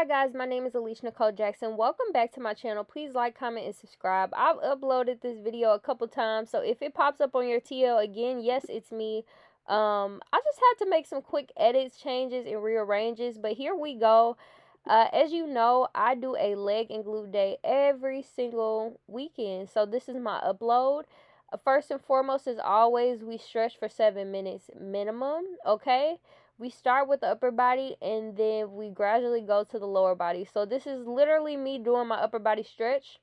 Hi guys, my name is Alicia Nicole Jackson. Welcome back to my channel. Please like, comment, and subscribe. I've uploaded this video a couple times, so if it pops up on your TL again, yes, it's me. I just had to make some quick edits, changes, and rearranges, but here we go. As you know, I do a leg and glute day every single weekend, so this is my upload. First and foremost, as always, we stretch for 7 minutes minimum, okay? We start with the upper body and then we gradually go to the lower body. So this is literally me doing my upper body stretch.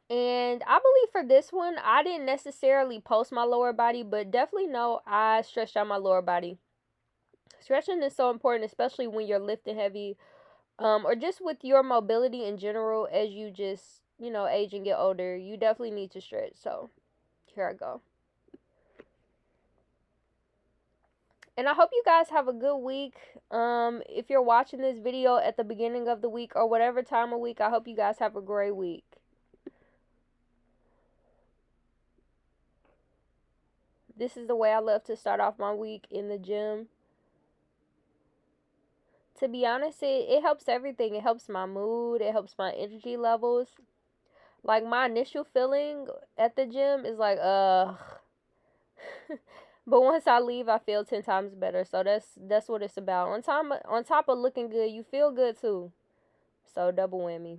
And I believe for this one, I didn't necessarily post my lower body, but definitely know I stretched out my lower body. Stretching is so important, especially when you're lifting heavy, or just with your mobility in general as you just, age and get older. You definitely need to stretch. So here I go. And I hope you guys have a good week. If you're watching this video at the beginning of the week or whatever time of week, I hope you guys have a great week. This is the way I love to start off my week in the gym. To be honest, it helps everything. It helps my mood. It helps my energy levels. Like, my initial feeling at the gym is like, ugh. But once I leave, I feel 10 times better. So that's what it's about. On top of looking good, you feel good too. So double whammy.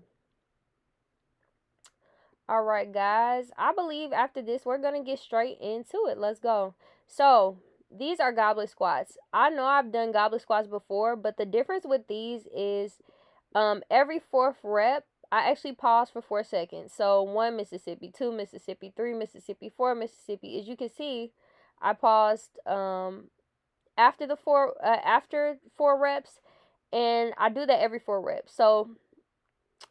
All right, guys. I believe after this, we're going to get straight into it. Let's go. So, these are goblet squats. I know I've done goblet squats before, but the difference with these is every fourth rep, I actually pause for 4 seconds. So, 1 Mississippi, 2 Mississippi, 3 Mississippi, 4 Mississippi. As you can see, I paused after 4 reps, and I do that every 4 reps. So,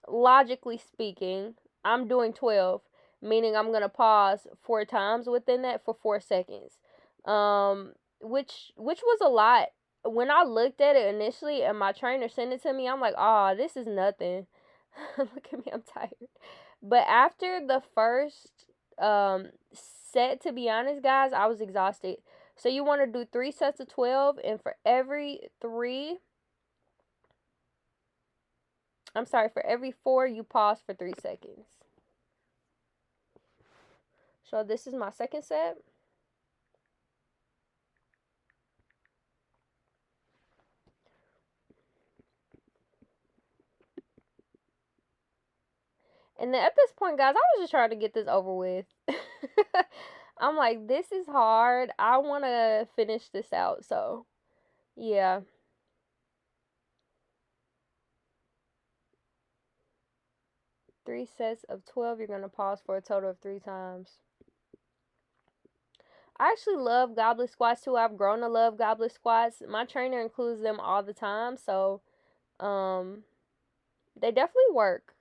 logically speaking, I'm doing 12, meaning I'm going to pause 4 times within that for 4 seconds. Which was a lot. When I looked at it initially and my trainer sent it to me, I'm like, "Oh, this is nothing." Look at me, I'm tired. But after the first set, to be honest, guys, I was exhausted. So you want to do 3 sets of 12, and for every 4, you pause for 3 seconds. So this is my second set. And then at this point, guys, I was just trying to get this over with. I'm like, this is hard. I want to finish this out. So, yeah. Three sets of 12. You're going to pause for a total of 3 times. I actually love goblet squats too. I've grown to love goblet squats. My trainer includes them all the time. So, they definitely work.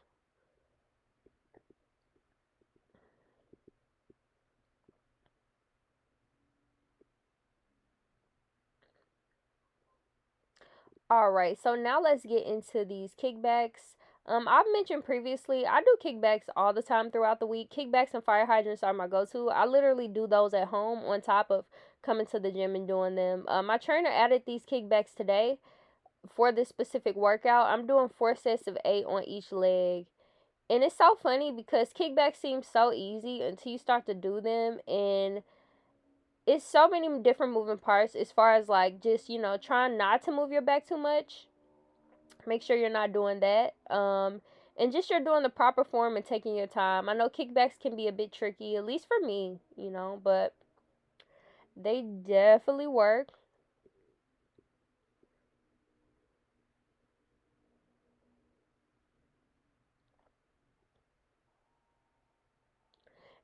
Alright, so now let's get into these kickbacks. I've mentioned previously, I do kickbacks all the time throughout the week. Kickbacks and fire hydrants are my go-to. I literally do those at home on top of coming to the gym and doing them. My trainer added these kickbacks today for this specific workout. I'm doing 4 sets of 8 on each leg. And it's so funny because kickbacks seem so easy until you start to do them, and it's so many different moving parts as far as like just, trying not to move your back too much. Make sure you're not doing that. And just you're doing the proper form and taking your time. I know kickbacks can be a bit tricky, at least for me, but they definitely work.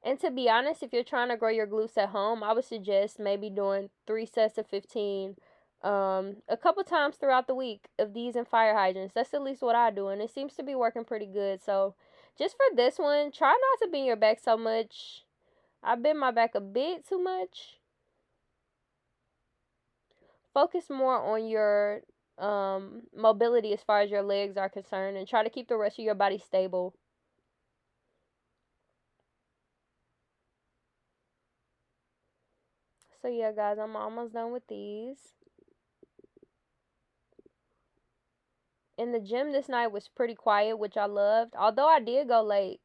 And to be honest, if you're trying to grow your glutes at home, I would suggest maybe doing 3 sets of 15 a couple times throughout the week of these and fire hydrants. That's at least what I do, and it seems to be working pretty good. So just for this one, try not to bend your back so much. I bend my back a bit too much. Focus more on your mobility as far as your legs are concerned, and try to keep the rest of your body stable. So yeah, guys, I'm almost done with these. And the gym this night was pretty quiet, which I loved. Although I did go late,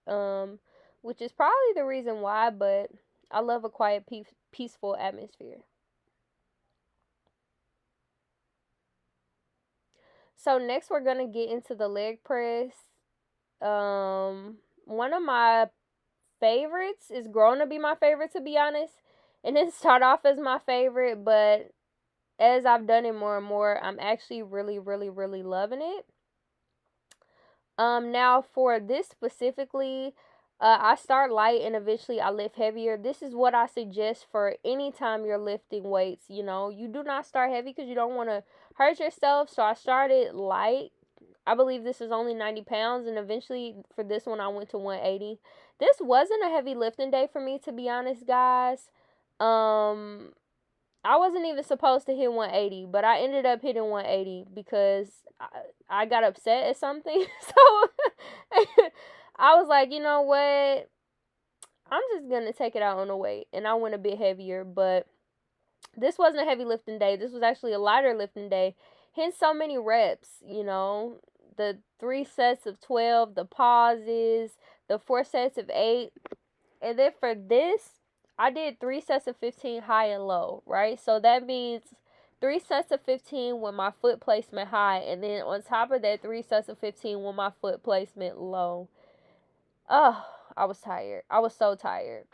which is probably the reason why, but I love a quiet, peaceful atmosphere. So next we're gonna get into the leg press. One of my favorites is growing to be my favorite, to be honest. And it started off as my favorite, but as I've done it more and more, I'm actually really, really, really loving it. Now for this specifically, I start light and eventually I lift heavier. This is what I suggest for any time you're lifting weights. You know, you do not start heavy because you don't want to hurt yourself. So I started light. I believe this is only 90 pounds, and eventually for this one I went to 180. This wasn't a heavy lifting day for me, to be honest, guys. I wasn't even supposed to hit 180, but I ended up hitting 180 because I got upset at something. So I was like, you know what? I'm just going to take it out on the weight. And I went a bit heavier, but this wasn't a heavy lifting day. This was actually a lighter lifting day. Hence so many reps, you know, the 3 sets of 12, the pauses, the 4 sets of 8. And then for this, I did 3 sets of 15 high and low, right? So that means 3 sets of 15 with my foot placement high, and then on top of that, 3 sets of 15 with my foot placement low. Oh, I was tired. I was so tired.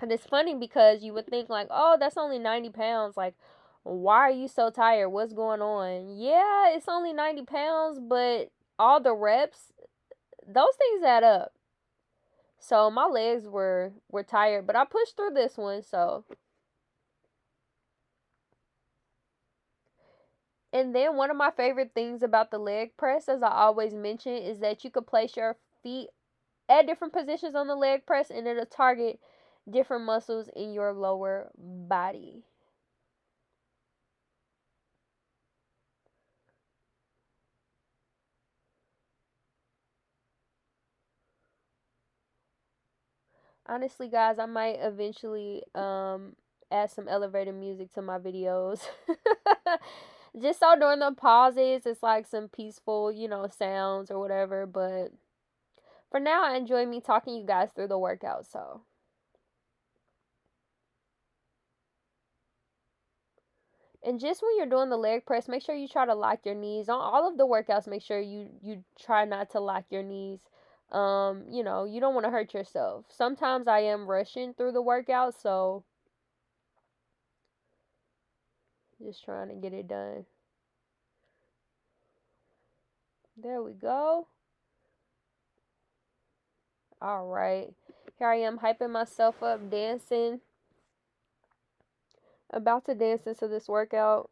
And it's funny because you would think like, oh, that's only 90 pounds. Like, why are you so tired? What's going on? Yeah, it's only 90 pounds, but all the reps, those things add up. So my legs were tired, but I pushed through this one. So, and then one of my favorite things about the leg press, as I always mention, is that you could place your feet at different positions on the leg press and it'll target different muscles in your lower body. Honestly, guys, I might eventually add some elevator music to my videos. Just so during the pauses, it's like some peaceful, you know, sounds or whatever. But for now, I enjoy me talking you guys through the workout. So, and just when you're doing the leg press, make sure you try to lock your knees. On all of the workouts, make sure you try not to lock your knees. You know, you don't want to hurt yourself. Sometimes I am rushing through the workout, so just trying to get it done. There we go. All right. Here I am hyping myself up, dancing. About to dance into this workout.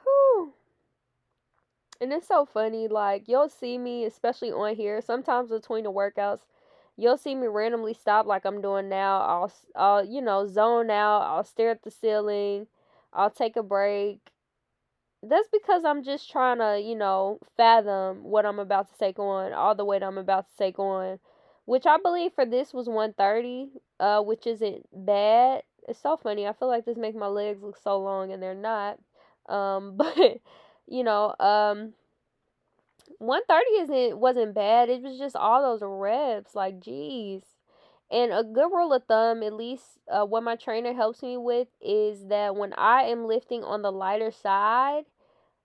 Whew. And it's so funny, like, you'll see me, especially on here, sometimes between the workouts, you'll see me randomly stop like I'm doing now. I'll you know, zone out. I'll stare at the ceiling. I'll take a break. That's because I'm just trying to, you know, fathom what I'm about to take on, all the weight I'm about to take on, which I believe for this was 130, which isn't bad. It's so funny. I feel like this makes my legs look so long and they're not. But you know, 130 wasn't bad. It was just all those reps, like, geez. And a good rule of thumb, at least what my trainer helps me with, is that when I am lifting on the lighter side,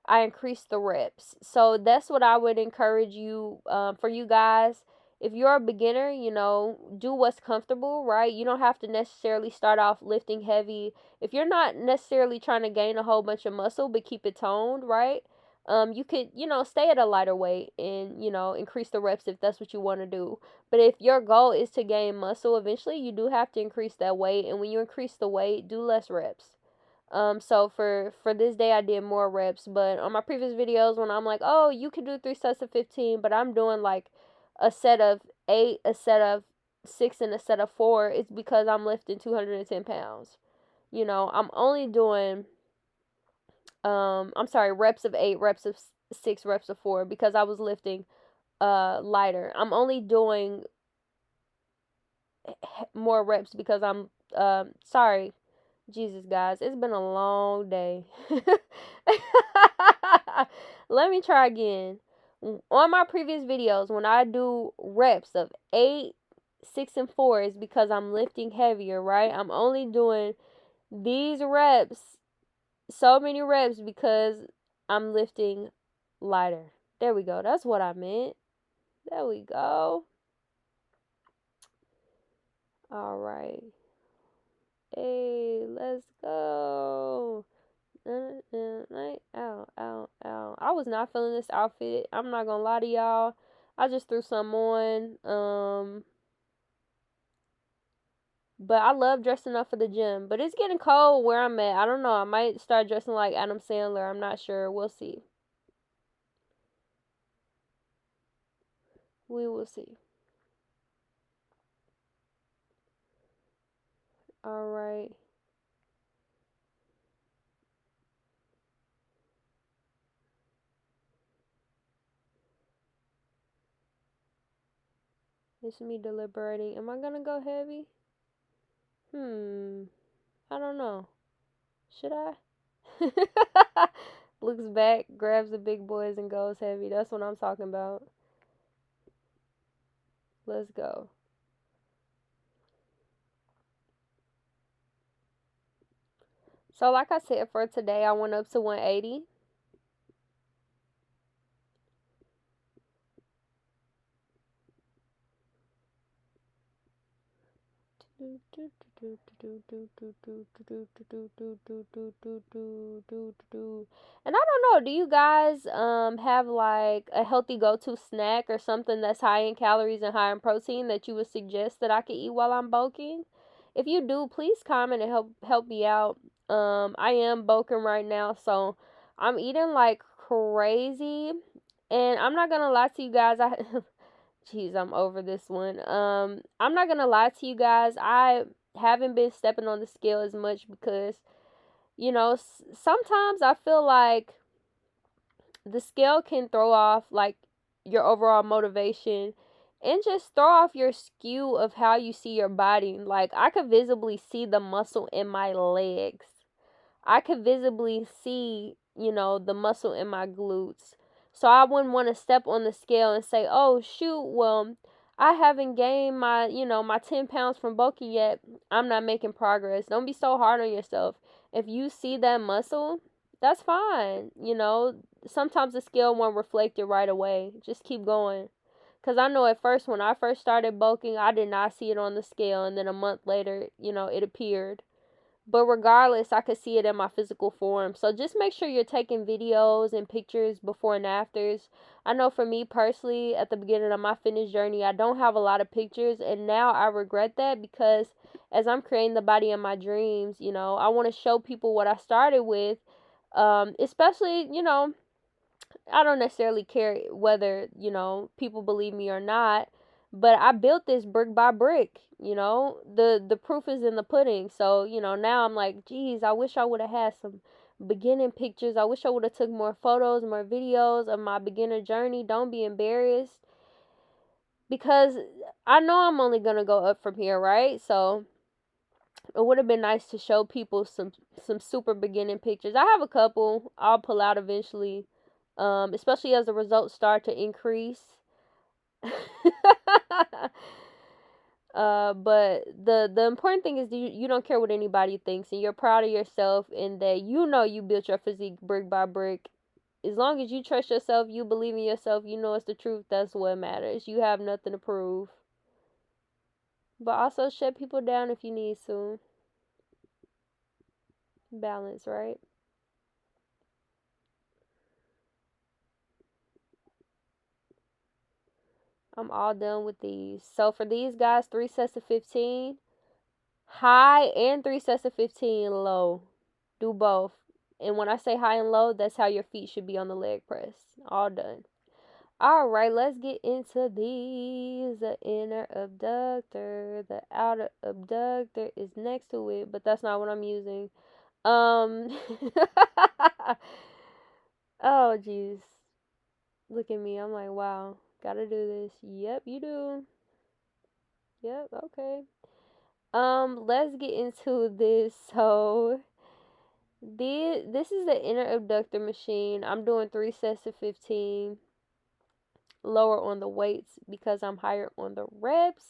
I increase the reps. So that's what I would encourage you, for you guys. If you're a beginner, you know, do what's comfortable, right? You don't have to necessarily start off lifting heavy. If you're not necessarily trying to gain a whole bunch of muscle, but keep it toned, right? You could, you know, stay at a lighter weight and, you know, increase the reps if that's what you want to do. But if your goal is to gain muscle, eventually you do have to increase that weight. And when you increase the weight, do less reps. So for this day I did more reps, but on my previous videos when I'm like, oh, you can do 3 sets of 15, but I'm doing like a set of 8, a set of 6, and a set of 4, it's because I'm lifting 210 pounds. You know, I'm only doing, I'm sorry, reps of 8, reps of 6, reps of 4, because I was lifting lighter. I'm only doing more reps because I'm, sorry, Jesus, guys, it's been a long day. Let me try again. On my previous videos, when I do reps of 8, 6, and 4, is because I'm lifting heavier, right? I'm only doing these reps, so many reps, because I'm lifting lighter. There we go. That's what I meant. There we go. All right. Hey, let's go. Ow, ow, ow. I was not feeling this outfit. I'm not gonna lie to y'all. I just threw some on. But I love dressing up for the gym. But it's getting cold where I'm at. I don't know. I might start dressing like Adam Sandler. I'm not sure. We'll see. We will see. All right. It's me deliberating. Am I gonna go heavy? I don't know. Should I? Looks back, grabs the big boys, and goes heavy. That's what I'm talking about. Let's go. So, like I said, for today, I went up to 180. And I don't know, do you guys have like a healthy go-to snack or something that's high in calories and high in protein that you would suggest that I could eat while I'm bulking? If you do, please comment and help me out. I am bulking right now, so I'm eating like crazy. And I'm not gonna lie to you guys, I jeez, I'm over this one. I'm not gonna lie to you guys. I haven't been stepping on the scale as much because, sometimes I feel like the scale can throw off like your overall motivation and just throw off your skew of how you see your body. Like I could visibly see the muscle in my legs. I could visibly see, the muscle in my glutes. So I wouldn't want to step on the scale and say, oh, shoot, well, I haven't gained my 10 pounds from bulking yet. I'm not making progress. Don't be so hard on yourself. If you see that muscle, that's fine. Sometimes the scale won't reflect it right away. Just keep going. Because I know at first, when I first started bulking, I did not see it on the scale. And then a month later, it appeared. But regardless, I could see it in my physical form. So just make sure you're taking videos and pictures before and afters. I know for me personally, at the beginning of my fitness journey, I don't have a lot of pictures. And now I regret that because as I'm creating the body of my dreams, I want to show people what I started with. Especially, I don't necessarily care whether, people believe me or not, but I built this brick by brick, The proof is in the pudding. So, now I'm like, geez, I wish I would have had some beginning pictures. I wish I would have took more photos, more videos of my beginner journey. Don't be embarrassed because I know I'm only going to go up from here, right? So, it would have been nice to show people some super beginning pictures. I have a couple I'll pull out eventually, especially as the results start to increase. But the important thing is you don't care what anybody thinks, and you're proud of yourself, and that you built your physique brick by brick. As long as you trust yourself, you believe in yourself, you know it's the truth. That's what matters. You have nothing to prove, but also shut people down if you need to. Balance, right? I'm all done with these. So for these guys, 3 sets of 15, high, and 3 sets of 15 low. Do both. And when I say high and low, that's how your feet should be on the leg press. All done. All right, let's get into these. The inner abductor, the outer abductor is next to it, but that's not what I'm using. Um Oh jeez. Look at me. I'm like, wow. Gotta do this. Yep, you do. Yep, okay. Let's get into this. So this is the inner abductor machine. I'm doing 3 sets of 15, lower on the weights because I'm higher on the reps.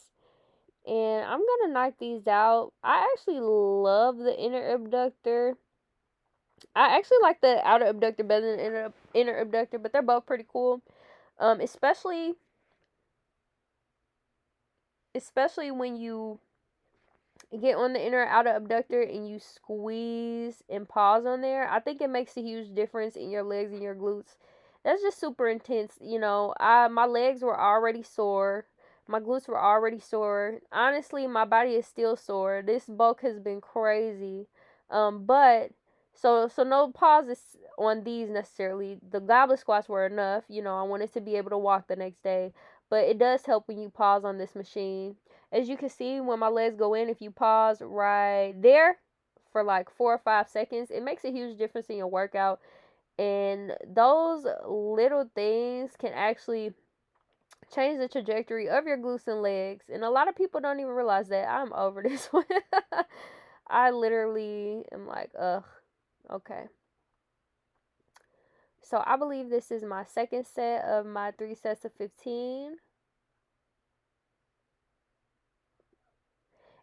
And I'm gonna knock these out. I actually love the inner abductor. I actually like the outer abductor better than the inner abductor, but they're both pretty cool. Especially when you get on the inner outer abductor and you squeeze and pause on there. I think it makes a huge difference in your legs and your glutes. That's just super intense. My legs were already sore. My glutes were already sore. Honestly, my body is still sore. This bulk has been crazy. But so no pauses on these necessarily. The goblet squats were enough. I wanted to be able to walk the next day. But it does help when you pause on this machine. As you can see, when my legs go in, if you pause right there for like 4 or 5 seconds, it makes a huge difference in your workout. And those little things can actually change the trajectory of your glutes and legs. And a lot of people don't even realize that. I'm over this one. I literally am like, ugh, okay. So I believe this is my second set of my 3 sets of 15.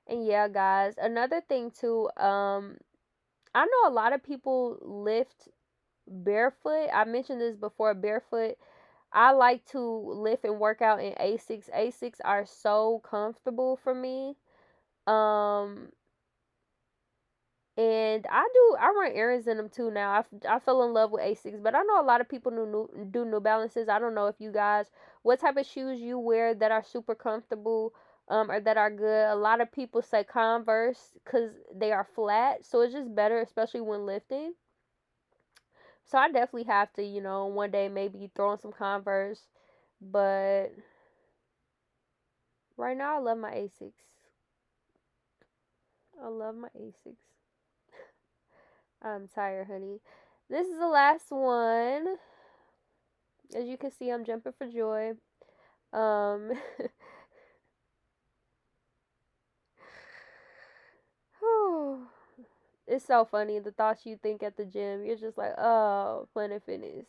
And yeah, guys, another thing too, I know a lot of people lift barefoot. I mentioned this before, barefoot. I like to lift and work out in Asics. Asics are so comfortable for me. Um, and I run errands in them too now. I fell in love with Asics, but I know a lot of people do New Balances. I don't know if you guys, what type of shoes you wear that are super comfortable, or that are good. A lot of people say Converse because they are flat, so it's just better, especially when lifting. So I definitely have to, one day maybe throw in some Converse. But right now I love my Asics. I love my Asics. I'm tired, honey. This is the last one. As you can see, I'm jumping for joy. Um it's so funny the thoughts you think at the gym. You're just like, oh, Planet Fitness.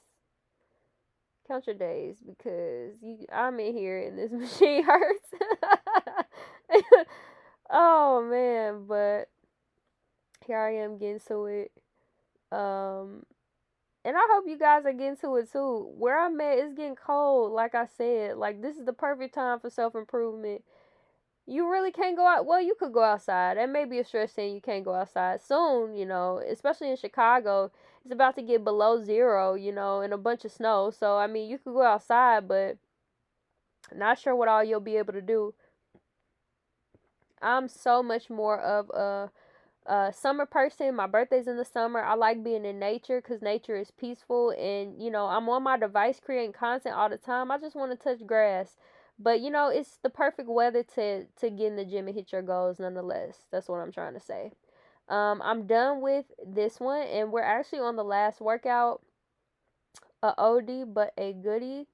Count your days because I'm in here and this machine hurts. Oh man, but here I am getting to it. Um, and I hope you guys are getting to it too. Where I'm at, it's getting cold. Like I said, like this is the perfect time for self improvement. You really can't go out. Well, you could go outside. That may be a stress saying you can't go outside soon. Especially in Chicago, it's about to get below zero. And a bunch of snow. So I mean, you could go outside, but not sure what all you'll be able to do. I'm so much more of a summer person. My birthday's in the summer. I like being in nature because nature is peaceful. And, I'm on my device creating content all the time. I just want to touch grass. But, it's the perfect weather to get in the gym and hit your goals nonetheless. That's what I'm trying to say. I'm done with this one. And we're actually on the last workout. A OD, but a goodie.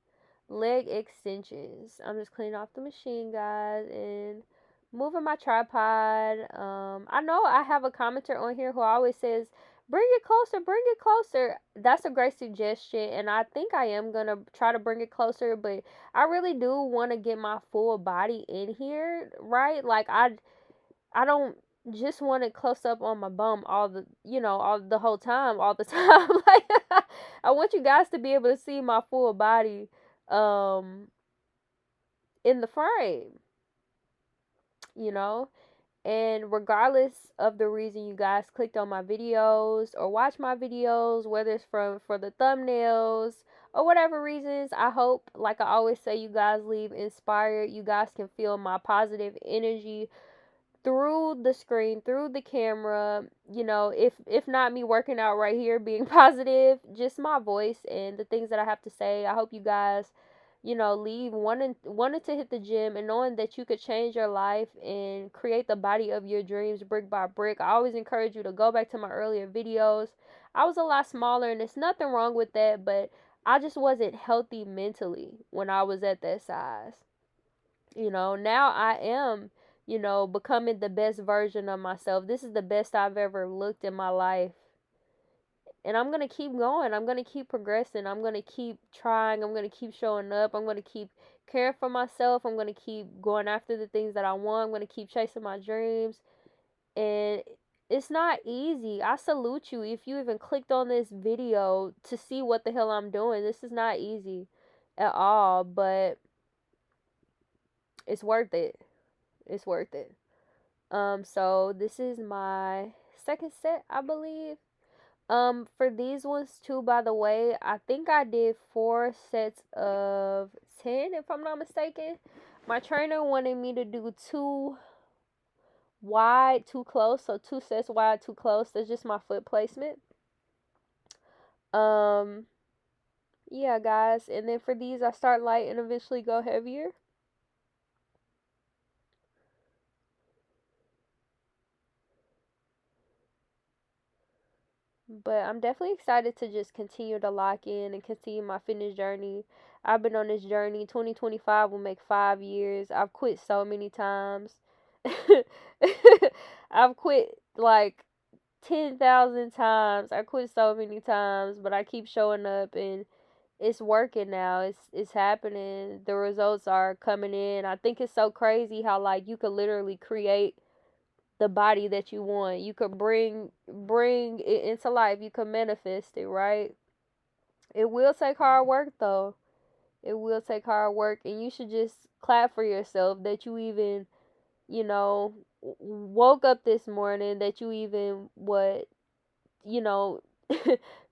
Leg extensions. I'm just cleaning off the machine, guys, and moving my tripod. I know I have a commenter on here who always says, bring it closer, bring it closer. That's a great suggestion, and I think I am gonna try to bring it closer, but I really do want to get my full body in here, right? Like I don't just want it close up on my bum all the whole time, all the time. Like I want you guys to be able to see my full body um in the frame, you know? And regardless of the reason you guys clicked on my videos or watch my videos, whether it's for the thumbnails or whatever reasons, I hope, like I always say, you guys leave inspired. You guys can feel my positive energy through the screen, through the camera. If not me working out right here being positive, just my voice and the things that I have to say. I hope you guys, leave wanting to hit the gym and knowing that you could change your life and create the body of your dreams brick by brick. I always encourage you to go back to my earlier videos. I was a lot smaller and there's nothing wrong with that, but I just wasn't healthy mentally when I was at that size. Now I am, you know, becoming the best version of myself. This is the best I've ever looked in my life. And I'm going to keep going. I'm going to keep progressing. I'm going to keep trying. I'm going to keep showing up. I'm going to keep caring for myself. I'm going to keep going after the things that I want. I'm going to keep chasing my dreams. And it's not easy. I salute you if you even clicked on this video to see what the hell I'm doing. This is not easy at all, but it's worth it. It's worth it. So this is my second set, I believe. For these ones too, by the way, I think I did 4 sets of 10, if I'm not mistaken. My trainer wanted me to do 2 wide, 2 close, so 2 sets wide, 2 close. That's just my foot placement. Um, yeah, guys, and then for these, I start light and eventually go heavier. But I'm definitely excited to just continue to lock in and continue my fitness journey. I've been on this journey. 2025 will make 5 years. I've quit so many times. I've quit like 10,000 times. I quit so many times, but I keep showing up and it's working now. It's happening. The results are coming in. I think it's so crazy how like you could literally create the body that you want. You could bring it into life. You could manifest it, right? It will take hard work though. It will take hard work, and you should just clap for yourself that you even, you know, woke up this morning, that you even you know,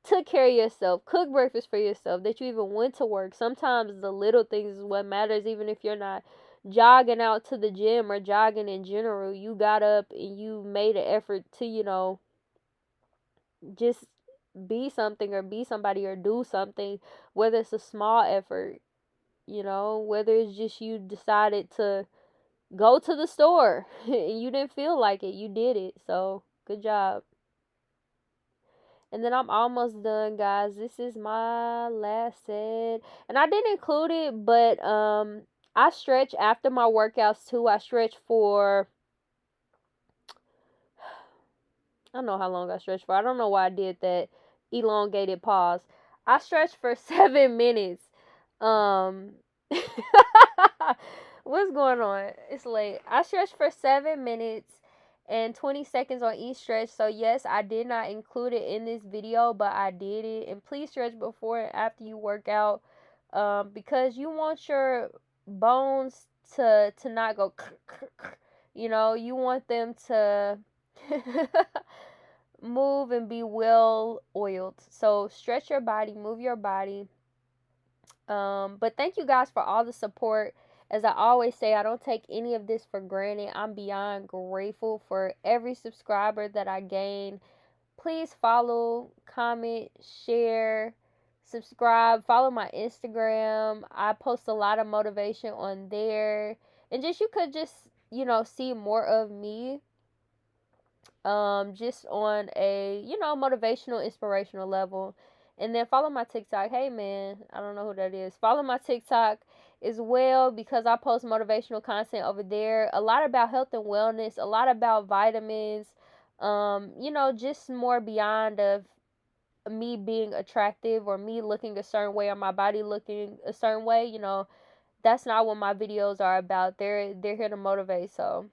took care of yourself, cooked breakfast for yourself, that you even went to work. Sometimes the little things is what matters, even if you're not jogging out to the gym or jogging in general. You got up and you made an effort to, just be something or be somebody or do something, whether it's a small effort, whether it's just you decided to go to the store and you didn't feel like it, you did it. So, good job. And then I'm almost done, guys. This is my last set. And I didn't include it, but I stretch after my workouts too. I stretch for, I don't know how long I stretched for. I don't know why I did that elongated pause. I stretched for 7 minutes. Um What's going on? It's late. I stretched for 7 minutes and 20 seconds on each stretch. So yes, I did not include it in this video, but I did it. And please stretch before and after you work out, because you want your bones to not go you want them to move and be well oiled. So stretch your body, move your body. But thank you guys for all the support. As I always say, I don't take any of this for granted. I'm beyond grateful for every subscriber that I gain. Please follow, comment, share, subscribe, follow my Instagram. I post a lot of motivation on there. And just you could just, see more of me, just on a motivational, inspirational level. And then follow my TikTok. Hey man, I don't know who that is. Follow my TikTok as well, because I post motivational content over there, a lot about health and wellness, a lot about vitamins, just more beyond of me being attractive or me looking a certain way or my body looking a certain way. That's not what my videos are about. They're here to motivate. So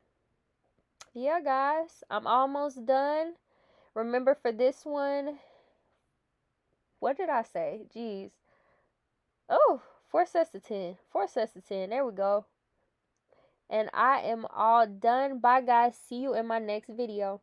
yeah, guys, I'm almost done. Remember, for this one, what did I say? Jeez. Oh, 4 sets of 10. 4 sets of 10. There we go. And I am all done. Bye, guys. See you in my next video.